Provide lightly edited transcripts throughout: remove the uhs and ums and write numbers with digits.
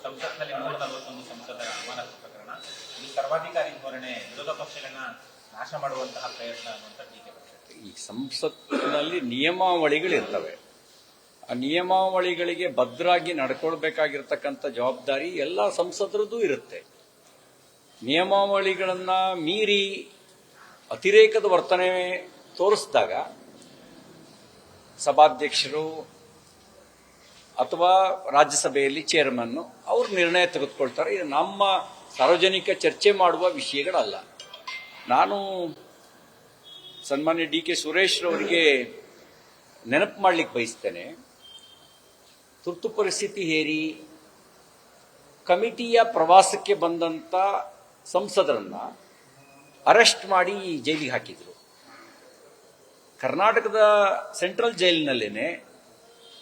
ಸಂಸತ್ನಲ್ಲಿ 141 ಸಂಸದರ ಅಮಾನತು ಪ್ರಕರಣ, ಈ ಸರ್ವಾಧಿಕಾರಿ ಧೋರಣೆ ವಿರೋಧ ಪಕ್ಷಗಳನ್ನ ನಾಶ ಮಾಡುವಂತಹ ಪ್ರಯತ್ನ ಅನ್ನುವಂಥ ಟೀಕೆ ಬರ್ತದೆ. ಈ ಸಂಸತ್ತಿನಲ್ಲಿ ನಿಯಮಾವಳಿಗಳಿರ್ತವೆ. ಆ ನಿಯಮಾವಳಿಗಳಿಗೆ ಭದ್ರಾಗಿ ನಡ್ಕೊಳ್ಬೇಕಾಗಿರ್ತಕ್ಕಂಥ ಜವಾಬ್ದಾರಿ ಎಲ್ಲ ಸಂಸದರದ್ದು ಇರುತ್ತೆ. ನಿಯಮಾವಳಿಗಳನ್ನ ಮೀರಿ ಅತಿರೇಕದ ವರ್ತನೆ ತೋರಿಸಿದಾಗ ಸಭಾಧ್ಯಕ್ಷರು ಅಥವಾ ರಾಜ್ಯಸಭೆಯಲ್ಲಿ ಚೇರ್ಮನ್ ಅವರು ನಿರ್ಣಯ ತೆಗೆದುಕೊಳ್ತಾರೆ. ಇದು ನಮ್ಮ ಸಾರ್ವಜನಿಕ ಚರ್ಚೆ ಮಾಡುವ ವಿಷಯಗಳಲ್ಲ. ನಾನು ಸನ್ಮಾನ್ಯ ಡಿ.ಕೆ. ಸುರೇಶ್ ರವರಿಗೆ ನೆನಪು ಮಾಡಲಿಕ್ಕೆ ಬಯಸ್ತೇನೆ. ತುರ್ತು ಪರಿಸ್ಥಿತಿ ಹೇರಿ ಕಮಿಟಿಯ ಪ್ರವಾಸಕ್ಕೆ ಬಂದಂತ ಸಂಸದರನ್ನ ಅರೆಸ್ಟ್ ಮಾಡಿ ಜೈಲಿಗೆ ಹಾಕಿದ್ರು. ಕರ್ನಾಟಕದ ಸೆಂಟ್ರಲ್ ಜೈಲಿನಲ್ಲೇನೆ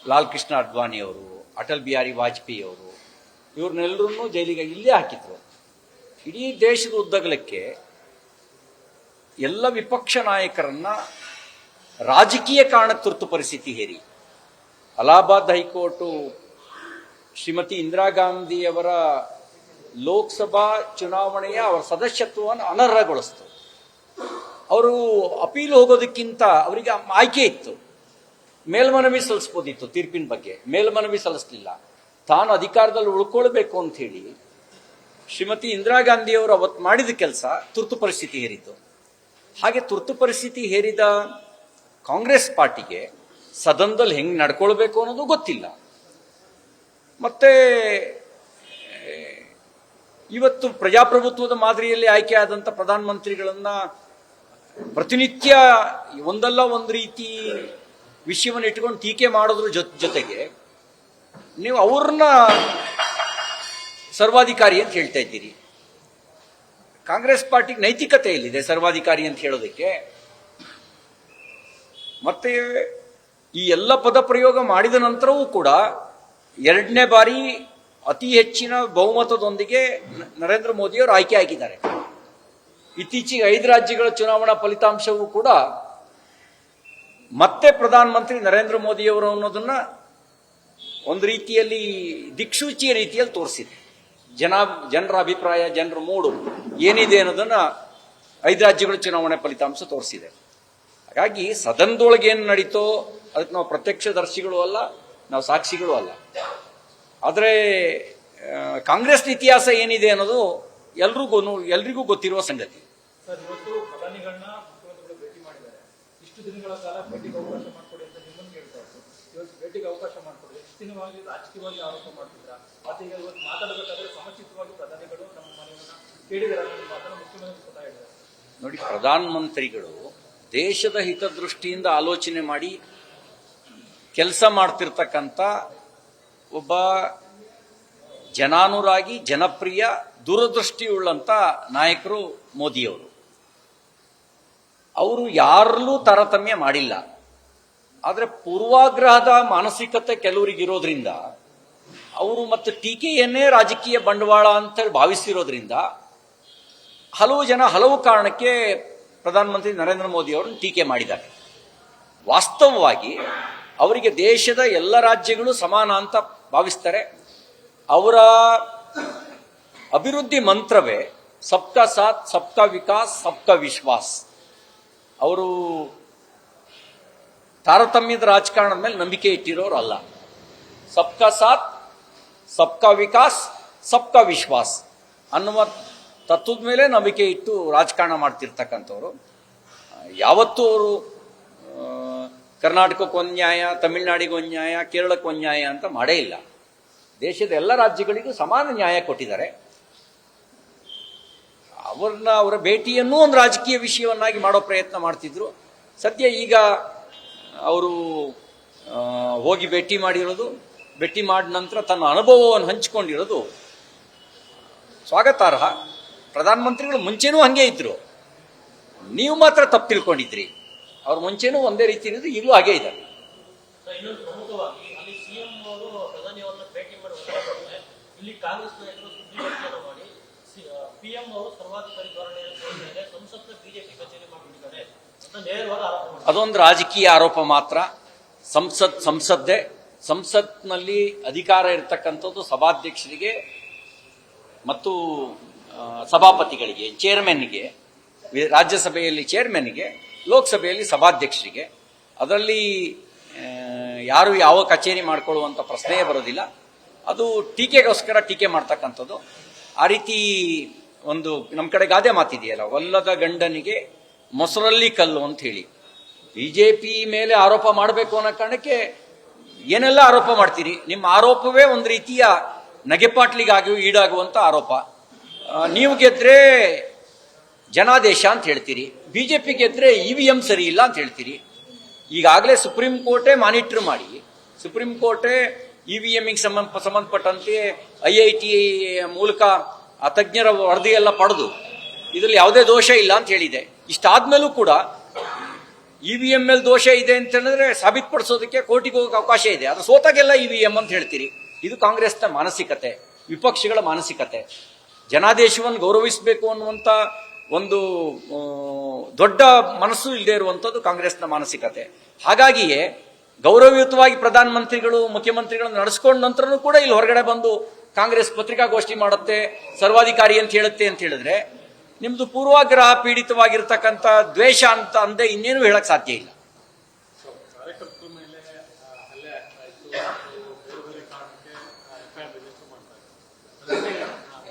ಲಾಲ್ ಕೃಷ್ಣ ಅಡ್ವಾಣಿ ಅವರು, ಅಟಲ್ ಬಿಹಾರಿ ವಾಜಪೇಯಿ ಅವರು, ಇವ್ರನ್ನೆಲ್ಲರನ್ನೂ ಜೈಲಿಗೆ ಇಲ್ಲೇ ಹಾಕಿದ್ರು. ಇಡೀ ದೇಶದ ಉದ್ದಗಲಕ್ಕೆ ಎಲ್ಲ ವಿಪಕ್ಷ ನಾಯಕರನ್ನ ರಾಜಕೀಯ ಕಾರಣಕ್ಕೆ ತುರ್ತು ಪರಿಸ್ಥಿತಿ ಹೇರಿ ಅಲಹಾಬಾದ್ ಹೈಕೋರ್ಟು ಶ್ರೀಮತಿ ಇಂದಿರಾ ಗಾಂಧಿಯವರ ಲೋಕಸಭಾ ಚುನಾವಣೆಯ ಅವರ ಸದಸ್ಯತ್ವವನ್ನು ಅನರ್ಹಗೊಳಿಸಿತು. ಅವರು ಅಪೀಲ್ ಹೋಗೋದಕ್ಕಿಂತ ಅವರಿಗೆ ಆಯ್ಕೆ ಇತ್ತು. ಮೇಲ್ಮನವಿ ಸಲ್ಲಿಸಬಹುದಿತ್ತು ತೀರ್ಪಿನ ಬಗ್ಗೆ, ಮೇಲ್ಮನವಿ ಸಲ್ಲಿಸಲಿಲ್ಲ. ತಾನು ಅಧಿಕಾರದಲ್ಲಿ ಉಳ್ಕೊಳ್ಬೇಕು ಅಂತ ಹೇಳಿ ಶ್ರೀಮತಿ ಇಂದಿರಾ ಗಾಂಧಿಯವರು ಅವತ್ತು ಮಾಡಿದ ಕೆಲಸ ತುರ್ತು ಪರಿಸ್ಥಿತಿ ಹೇರಿತು. ಹಾಗೆ ತುರ್ತು ಪರಿಸ್ಥಿತಿ ಹೇರಿದ ಕಾಂಗ್ರೆಸ್ ಪಾರ್ಟಿಗೆ ಸದನದಲ್ಲಿ ಹೆಂಗ್ ನಡ್ಕೊಳ್ಬೇಕು ಅನ್ನೋದು ಗೊತ್ತಿಲ್ಲ. ಮತ್ತೆ ಇವತ್ತು ಪ್ರಜಾಪ್ರಭುತ್ವದ ಮಾದರಿಯಲ್ಲಿ ಆಯ್ಕೆಯಾದಂಥ ಪ್ರಧಾನಮಂತ್ರಿಗಳನ್ನ ಪ್ರತಿನಿತ್ಯ ಒಂದಲ್ಲ ಒಂದು ರೀತಿ ವಿಷಯವನ್ನು ಇಟ್ಕೊಂಡು ಟೀಕೆ ಮಾಡೋದ್ರ ಜೊತೆಗೆ ನೀವು ಅವ್ರನ್ನ ಸರ್ವಾಧಿಕಾರಿ ಅಂತ ಹೇಳ್ತಾ ಇದ್ದೀರಿ. ಕಾಂಗ್ರೆಸ್ ಪಾರ್ಟಿಗೆ ನೈತಿಕತೆ ಎಲ್ಲಿದೆ ಸರ್ವಾಧಿಕಾರಿ ಅಂತ ಹೇಳೋದಕ್ಕೆ? ಮತ್ತೆ ಈ ಎಲ್ಲ ಪದ ಪ್ರಯೋಗ ಮಾಡಿದ ನಂತರವೂ ಕೂಡ ಎರಡನೇ ಬಾರಿ ಅತಿ ಹೆಚ್ಚಿನ ಬಹುಮತದೊಂದಿಗೆ ನರೇಂದ್ರ ಮೋದಿಯವರು ಆಯ್ಕೆ ಆಗಿದ್ದಾರೆ. ಇತ್ತೀಚೆಗೆ 5 ರಾಜ್ಯಗಳ ಚುನಾವಣಾ ಫಲಿತಾಂಶವೂ ಕೂಡ ಮತ್ತೆ ಪ್ರಧಾನಮಂತ್ರಿ ನರೇಂದ್ರ ಮೋದಿಯವರು ಅನ್ನೋದನ್ನ ಒಂದು ರೀತಿಯಲ್ಲಿ ದಿಕ್ಸೂಚಿಯ ರೀತಿಯಲ್ಲಿ ತೋರಿಸಿದೆ. ಜನರ ಅಭಿಪ್ರಾಯ, ಜನರ ಮೂಡು ಏನಿದೆ ಅನ್ನೋದನ್ನ 5 ರಾಜ್ಯಗಳ ಚುನಾವಣೆ ಫಲಿತಾಂಶ ತೋರಿಸಿದೆ. ಹಾಗಾಗಿ ಸದನದೊಳಗೆ ಏನು ನಡೀತೋ ಅದಕ್ಕೆ ನಾವು ಪ್ರತ್ಯಕ್ಷದರ್ಶಿಗಳು ಅಲ್ಲ, ನಾವು ಸಾಕ್ಷಿಗಳು ಅಲ್ಲ. ಆದರೆ ಕಾಂಗ್ರೆಸ್ ಇತಿಹಾಸ ಏನಿದೆ ಅನ್ನೋದು ಎಲ್ರಿಗೂ ಗೊತ್ತಿರುವ ಸಂಗತಿ. ಸರ್, ಇವತ್ತು ಪ್ರಧಾನಿಗಳನ್ನ ಮುಖ್ಯಮಂತ್ರಿಗಳು ಭೇಟಿ ಮಾಡಿದ್ದಾರೆ. ಇಷ್ಟು ದಿನಗಳ ಕಾಲ ಭೇಟಿಗೆ ಅವಕಾಶ ಮಾಡಿಕೊಡಿ ಅಂತ ನಿಮ್ಮನ್ನು ಕೇಳ್ತಾ ಇತ್ತು. ಇವತ್ತು ಭೇಟಿಗೆ ಅವಕಾಶ ಮಾಡಿಕೊಡಿ. ಇಷ್ಟು ದಿನವಾಗಿ ರಾಜಕೀಯವಾಗಿ ಆರೋಪ ಮಾಡ್ತಿದ್ರ, ಮತ್ತೆ ಈಗ ಇವತ್ತು ಮಾತಾಡಬೇಕಾದ್ರೆ ಸಮಚಿತವಾಗಿ ಪ್ರಧಾನಿಗಳು ನಮ್ಮ ಮನೆಯನ್ನ ಕೇಳಿದ್ದಾರೆ ಅನ್ನೋ ಮಾತನ್ನು ಮುಖ್ಯಮಂತ್ರಿ ಸ್ವತಃ ಹೇಳಿದ್ದಾರೆ. ನೋಡಿ, ಪ್ರಧಾನಮಂತ್ರಿಗಳು ದೇಶದ ಹಿತದೃಷ್ಟಿಯಿಂದ ಆಲೋಚನೆ ಮಾಡಿ ಕೆಲಸ ಮಾಡ್ತಿರ್ತಕ್ಕಂಥ ಒಬ್ಬ ಜನಾನುರಾಗಿ, ಜನಪ್ರಿಯ, ದೂರದೃಷ್ಟಿಯುಳ್ಳಂತ ನಾಯಕರು ಮೋದಿಯವರು. ಅವರು ಯಾರಲ್ಲೂ ತಾರತಮ್ಯ ಮಾಡಿಲ್ಲ. ಆದರೆ ಪೂರ್ವಾಗ್ರಹದ ಮಾನಸಿಕತೆ ಕೆಲವರಿಗಿರೋದ್ರಿಂದ ಅವರು ಮತ್ತು ಟೀಕೆಯನ್ನೇ ರಾಜಕೀಯ ಬಂಡವಾಳ ಅಂತ ಭಾವಿಸಿರೋದ್ರಿಂದ ಹಲವು ಜನ ಹಲವು ಕಾರಣಕ್ಕೆ ಪ್ರಧಾನಮಂತ್ರಿ ನರೇಂದ್ರ ಮೋದಿ ಅವರನ್ನು ಟೀಕೆ ಮಾಡಿದ್ದಾರೆ. ವಾಸ್ತವವಾಗಿ ಅವರಿಗೆ ದೇಶದ ಎಲ್ಲ ರಾಜ್ಯಗಳು ಸಮಾನ ಅಂತ ಭಾವಿಸ್ತಾರೆ. ಅವರ ಅಭಿವೃದ್ಧಿ ಮಂತ್ರವೇ ಸಬ್ಕಾ ಸಾಥ್, ಸಬ್ಕಾ ವಿಕಾಸ್, ಸಬ್ಕಾ ವಿಶ್ವಾಸ್. ಅವರು ತಾರತಮ್ಯದ ರಾಜಕಾರಣದ ಮೇಲೆ ನಂಬಿಕೆ ಇಟ್ಟಿರೋರು ಅಲ್ಲ. ಸಬ್ಕಾ ಸಾಥ್, ಸಬ್ಕಾ ವಿಕಾಸ್, ಸಬ್ಕಾ ವಿಶ್ವಾಸ್ ಅನ್ನುವ ತತ್ವದ ಮೇಲೆ ನಂಬಿಕೆ ಇಟ್ಟು ರಾಜಕಾರಣ ಮಾಡ್ತಿರ್ತಕ್ಕಂಥವ್ರು. ಯಾವತ್ತೂ ಅವರು ಕರ್ನಾಟಕಕ್ಕೆ ಒಂದು ನ್ಯಾಯ, ತಮಿಳುನಾಡಿಗೆ ಒಂದು ನ್ಯಾಯ, ಕೇರಳಕ್ಕೆ ಒಂದು ನ್ಯಾಯ ಅಂತ ಮಾಡೇ ಇಲ್ಲ. ದೇಶದ ಎಲ್ಲ ರಾಜ್ಯಗಳಿಗೂ ಸಮಾನ ನ್ಯಾಯ ಕೊಟ್ಟಿದ್ದಾರೆ. ಅವರ ಭೇಟಿಯನ್ನೂ ಒಂದು ರಾಜಕೀಯ ವಿಷಯವನ್ನಾಗಿ ಮಾಡೋ ಪ್ರಯತ್ನ ಮಾಡ್ತಿದ್ರು. ಸದ್ಯ ಈಗ ಅವರು ಹೋಗಿ ಭೇಟಿ ಮಾಡಿರೋದು, ಭೇಟಿ ಮಾಡಿದ ನಂತರ ತನ್ನ ಅನುಭವವನ್ನು ಹಂಚಿಕೊಂಡಿರೋದು ಸ್ವಾಗತಾರ್ಹ. ಪ್ರಧಾನಮಂತ್ರಿಗಳು ಮುಂಚೆನೂ ಹಂಗೆ ಇದ್ರು, ನೀವು ಮಾತ್ರ ತಪ್ಪು ತಿಳ್ಕೊಂಡಿದ್ರಿ. ಅವ್ರು ಮುಂಚೆನೂ ಒಂದೇ ರೀತಿ ಇರೋದು, ಈಗಲೂ ಹಾಗೆ ಇದ್ದಾರೆ. ಇನ್ನೊಂದು ಪ್ರಮುಖವಾಗಿ ಅಲ್ಲಿ ಸಿಎಂ ಅವರು ಪ್ರಧಾನಿಯವರನ್ನ ಭೇಟಿ ಮಾಡಿ ಇಲ್ಲಿ ಕಾಂಗ್ರೆಸ್ ನಾಯಕರು ಸುದ್ದಿಗೋಷ್ಠಿಯನ್ನು ಮಾಡಿ ಪಿಎಂ ಅವರು ಸರ್ವಾಧಿಕಾರಿ ಧೋರಣೆಯನ್ನು ಸಂಸತ್ನ ಬಿಜೆಪಿ ಕಚೇರಿ ಮಾಡಿದ್ದಾರೆ ಅಂತ ನೇರವಾಗಿ ಆರೋಪ ಮಾಡಿದ್ದಾರೆ. ಅದೊಂದು ರಾಜಕೀಯ ಆರೋಪ ಮಾತ್ರ. ಸಂಸದ್ದೇ ಸಂಸತ್ನಲ್ಲಿ ಅಧಿಕಾರ ಇರತಕ್ಕಂಥದ್ದು ಸಭಾಧ್ಯಕ್ಷರಿಗೆ ಮತ್ತು ಸಭಾಪತಿಗಳಿಗೆ, ಚೇರ್ಮನ್ಗೆ, ರಾಜ್ಯಸಭೆಯಲ್ಲಿ ಚೇರ್ಮನ್ಗೆ, ಲೋಕಸಭೆಯಲ್ಲಿ ಸಭಾಧ್ಯಕ್ಷರಿಗೆ. ಅದರಲ್ಲಿ ಯಾರು ಯಾವ ಕಚೇರಿ ಮಾಡಿಕೊಳ್ಳುವಂಥ ಪ್ರಶ್ನೆಯೇ ಬರೋದಿಲ್ಲ. ಅದು ಟೀಕೆಗೋಸ್ಕರ ಟೀಕೆ ಮಾಡ್ತಕ್ಕಂಥದ್ದು. ಆ ರೀತಿ ಒಂದು ನಮ್ಮ ಕಡೆ ಗಾದೆ ಮಾತಿದೆಯಲ್ಲ, ಒಲ್ಲದ ಗಂಡನಿಗೆ ಮೊಸರಲ್ಲಿ ಕಲ್ಲು ಅಂತ ಹೇಳಿ. BJP ಮೇಲೆ ಆರೋಪ ಮಾಡಬೇಕು ಅನ್ನೋ ಕಾರಣಕ್ಕೆ ಏನೆಲ್ಲ ಆರೋಪ ಮಾಡ್ತೀರಿ. ನಿಮ್ಮ ಆರೋಪವೇ ಒಂದು ರೀತಿಯ ನಗೆಪಾಟ್ಲಿಗಾಗಿ ಈಡಾಗುವಂಥ ಆರೋಪ. ನೀವು ಗೆದ್ರೆ ಜನಾದೇಶ ಅಂತ ಹೇಳ್ತೀರಿ, BJP ಗೆದ್ರೆ EVM ಸರಿ ಇಲ್ಲ ಅಂತ ಹೇಳ್ತೀರಿ. ಈಗಾಗಲೇ ಸುಪ್ರೀಂ ಕೋರ್ಟೇ ಮಾನಿಟರ್ ಮಾಡಿ, ಸುಪ್ರೀಂ ಕೋರ್ಟೇ EVMಗೆ ಸಂಬಂಧಪಟ್ಟಂತೆ IIT ಮೂಲಕ ಆ ತಜ್ಞರ ವರದಿಯೆಲ್ಲ ಪಡೆದು ಇದರಲ್ಲಿ ಯಾವುದೇ ದೋಷ ಇಲ್ಲ ಅಂತ ಹೇಳಿದೆ. ಇಷ್ಟಾದ್ಮೇಲೂ ಕೂಡ EVM ಮೇಲೆ ದೋಷ ಇದೆ ಅಂತ ಹೇಳಿದ್ರೆ ಸಾಬೀತುಪಡಿಸೋದಕ್ಕೆ ಕೋರ್ಟಿಗೆ ಹೋಗಕ್ಕೆ ಅವಕಾಶ ಇದೆ. ಅದು ಸೋತಾಗೆಲ್ಲ EVM ಅಂತ ಹೇಳ್ತೀರಿ. ಇದು ಕಾಂಗ್ರೆಸ್ನ ಮಾನಸಿಕತೆ, ವಿಪಕ್ಷಗಳ ಮಾನಸಿಕತೆ. ಜನಾದೇಶವನ್ನು ಗೌರವಿಸಬೇಕು ಅನ್ನುವಂಥ ಒಂದು ದೊಡ್ಡ ಮನಸ್ಸು ಇಲ್ಲದೆ ಇರುವಂಥದ್ದು ಕಾಂಗ್ರೆಸ್ನ ಮಾನಸಿಕತೆ. ಹಾಗಾಗಿಯೇ ಗೌರವಯುತವಾಗಿ ಪ್ರಧಾನಮಂತ್ರಿಗಳು, ಮುಖ್ಯಮಂತ್ರಿಗಳನ್ನು ನಡೆಸ್ಕೊಂಡ ನಂತರನೂ ಕೂಡ ಇಲ್ಲಿ ಹೊರಗಡೆ ಬಂದು ಕಾಂಗ್ರೆಸ್ ಪತ್ರಿಕಾಗೋಷ್ಠಿ ಮಾಡುತ್ತೆ, ಸರ್ವಾಧಿಕಾರಿ ಅಂತ ಹೇಳುತ್ತೆ ಅಂತ ಹೇಳಿದ್ರೆ ನಿಮ್ದು ಪೂರ್ವಾಗ್ರಹ ಪೀಡಿತವಾಗಿರ್ತಕ್ಕಂಥ ದ್ವೇಷ ಅಂತ ಅಂದೆ ಇನ್ನೇನು ಹೇಳಕ್ ಸಾಧ್ಯ ಇಲ್ಲ. ಕಾರ್ಯಕರ್ತರ ಮೇಲೆ ಹಲ್ಲೆ ಆಗ್ತಾ ಇತ್ತು, ಬೇರೆ ಬೇರೆ ಕಾರಣಕ್ಕೆ FIR ರಿಜಿಸ್ಟರ್ ಮಾಡ್ತಾ ಇದ್ದಾರೆ.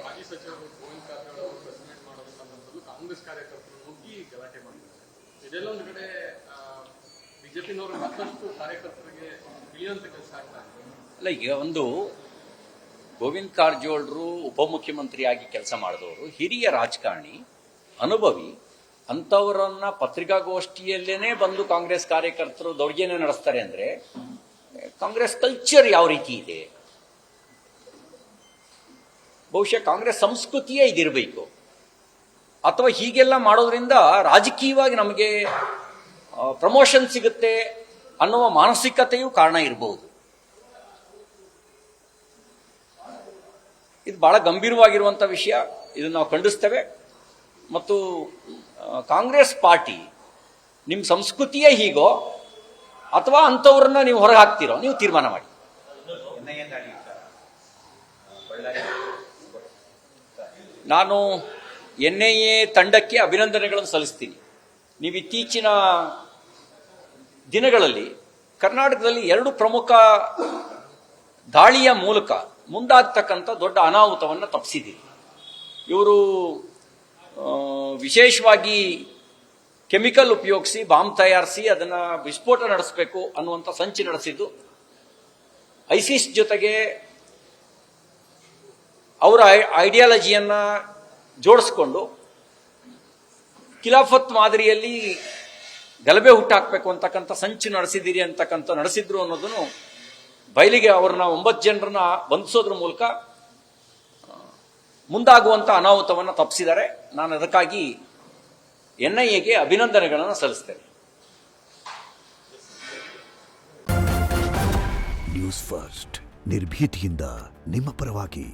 ಮಾಜಿ ಸಚಿವರು ಗೋವಿಂದ ಕಾರಜೋಳ ಅವರು ಪ್ರೆಸಿಡೆಂಟ್ ಮಾಡೋದ್ರ ಸಂದರ್ಭದಲ್ಲೂ ಕಾಂಗ್ರೆಸ್ ಕಾರ್ಯಕರ್ತರು ನುಗ್ಗಿ ಗಲಾಟೆ ಮಾಡಿದ್ದಾರೆ. ಇದೆಲ್ಲ ಒಂದು ಕಡೆ ಬಿಜೆಪಿನವರು ಮತ್ತಷ್ಟು ಕಾರ್ಯಕರ್ತರಿಗೆ ತಿಳಿಯುವಂತ ಕೆಲಸ ಆಗ್ತಾ ಇದೆ. ಅಲ್ಲ, ಈಗ ಒಂದು ಗೋವಿಂದ ಕಾರಜೋಳರು ಉಪಮುಖ್ಯಮಂತ್ರಿಯಾಗಿ ಕೆಲಸ ಮಾಡಿದವರು, ಹಿರಿಯ ರಾಜಕಾರಣಿ, ಅನುಭವಿ. ಅಂಥವರನ್ನ ಪತ್ರಿಕಾಗೋಷ್ಠಿಯಲ್ಲೇನೆ ಬಂದು ಕಾಂಗ್ರೆಸ್ ಕಾರ್ಯಕರ್ತರು ದೌರ್ಜನ್ಯ ನಡೆಸ್ತಾರೆ ಅಂದ್ರೆ ಕಾಂಗ್ರೆಸ್ ಕಲ್ಚರ್ ಯಾವ ರೀತಿ ಇದೆ? ಬಹುಶಃ ಕಾಂಗ್ರೆಸ್ ಸಂಸ್ಕೃತಿಯೇ ಇದಿರಬೇಕು. ಅಥವಾ ಹೀಗೆಲ್ಲ ಮಾಡೋದ್ರಿಂದ ರಾಜಕೀಯವಾಗಿ ನಮಗೆ ಪ್ರಮೋಷನ್ ಸಿಗುತ್ತೆ ಅನ್ನುವ ಮಾನಸಿಕತೆಯೂ ಕಾರಣ ಇರಬಹುದು. ಇದು ಬಹಳ ಗಂಭೀರವಾಗಿರುವಂಥ ವಿಷಯ. ಇದನ್ನು ನಾವು ಖಂಡಿಸ್ತೇವೆ. ಮತ್ತು ಕಾಂಗ್ರೆಸ್ ಪಾರ್ಟಿ ನಿಮ್ಮ ಸಂಸ್ಕೃತಿಯೇ ಹೀಗೋ ಅಥವಾ ಅಂಥವ್ರನ್ನ ನೀವು ಹೊರಗೆ ಹಾಕ್ತಿರೋ, ನೀವು ತೀರ್ಮಾನ ಮಾಡಿ. ನಾನು NIA ತಂಡಕ್ಕೆ ಅಭಿನಂದನೆಗಳನ್ನು ಸಲ್ಲಿಸ್ತೀನಿ. ನೀವು ಇತ್ತೀಚಿನ ದಿನಗಳಲ್ಲಿ ಕರ್ನಾಟಕದಲ್ಲಿ 2 ಪ್ರಮುಖ ದಾಳಿಯ ಮೂಲಕ ಮುಂದಾಗ್ತಕ್ಕಂಥ ದೊಡ್ಡ ಅನಾಹುತವನ್ನು ತಪ್ಪಿಸಿದ್ದೀರಿ. ಇವರು ವಿಶೇಷವಾಗಿ ಕೆಮಿಕಲ್ ಉಪಯೋಗಿಸಿ ಬಾಂಬ್ ತಯಾರಿಸಿ ಅದನ್ನು ವಿಸ್ಫೋಟ ನಡೆಸಬೇಕು ಅನ್ನುವಂಥ ಸಂಚು ನಡೆಸಿದ್ದು, ಐಸಿಸ್ ಜೊತೆಗೆ ಅವರ ಐಡಿಯಾಲಜಿಯನ್ನು ಜೋಡಿಸ್ಕೊಂಡು ಖಿಲಾಫತ್ ಮಾದರಿಯಲ್ಲಿ ಗಲಭೆ ಹುಟ್ಟಾಕಬೇಕು ಅಂತಕ್ಕಂಥ ಸಂಚು ನಡೆಸಿದ್ರು ಅನ್ನೋದನ್ನು ಬಯಲಿಗೆ ಅವ್ರನ್ನ 9 ಜನರನ್ನ ಬಂಧಿಸೋದ್ರ ಮೂಲಕ ಮುಂದಾಗುವಂಥ ಅನಾಹುತವನ್ನು ತಪ್ಪಿಸಿದ್ದಾರೆ. ನಾನು ಅದಕ್ಕಾಗಿ NIAಗೆ ಅಭಿನಂದನೆಗಳನ್ನು ಸಲ್ಲಿಸ್ತೇನೆ. ನ್ಯೂಸ್ ಫಸ್ಟ್, ನಿರ್ಭೀತಿಯಿಂದ ನಿಮ್ಮ ಪರವಾಗಿ.